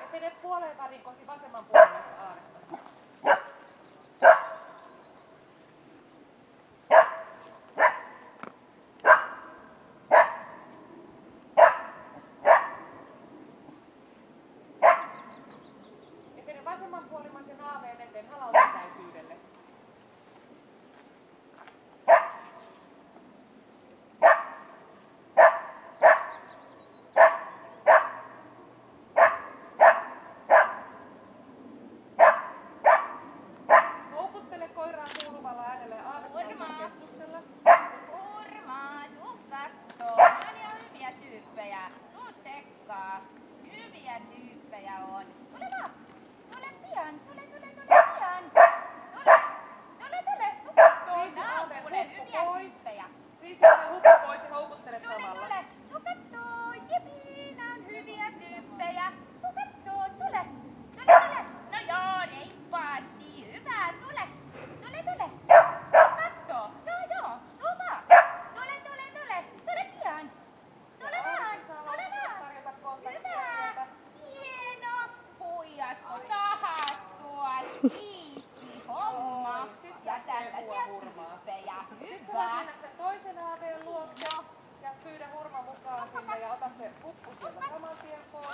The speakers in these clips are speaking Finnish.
Etene puoleen väliin kohti vasemmanpuoleista aaretta. Etene vasemmanpuolimaisen aaveen eteen halautetäisyydelle. Houkuttele koiraa kuuluvalla äänellä ja aavessa keskustella. Hurmaa, tuu kattoo. Nää on hyviä tyyppejä. Tuu tsekkaa. Hyviä tyyppejä on. Tule vaan. Tule pian. Tule pian. Tule. Tuu kattoo. Nää on kuule hyviä tyyppejä. Riisi aaveen hukku pois ja houkuttele samalla. Tule. Tuu kattoo. Jepii, nää on hyviä tyyppejä. Tuu kattoo. Tule. No joo, reippaasti. Hyvä. Tule. Tuu kattoo. Joo. Tuu vaan. Tule. Tule pian. Tule vaan. Tarjota kontaktia Hyvä. sieltä. Hieno. Huijasko tahansa tuolla. Iisi homma. Sit Ja sä tällaisia hurmaa. tyyppejä. Sitten sä Hyvä. voit mennä sen toisen aaveen luokse ja pyydä hurma mukaan sinne ja ota se hukku sieltä saman tien pois.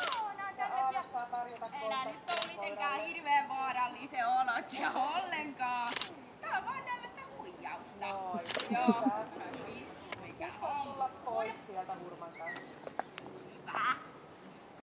Ja aave saa tarjota Ei nää nyt kontaktia oo mitenkään koiralle. hirveen vaarallisen olosia ollenkaan. Tää on vaan tällaista huijausta. Noin. Joo. Hyvä. Mikä Sit saa tulla pois sieltä hurman kanssa.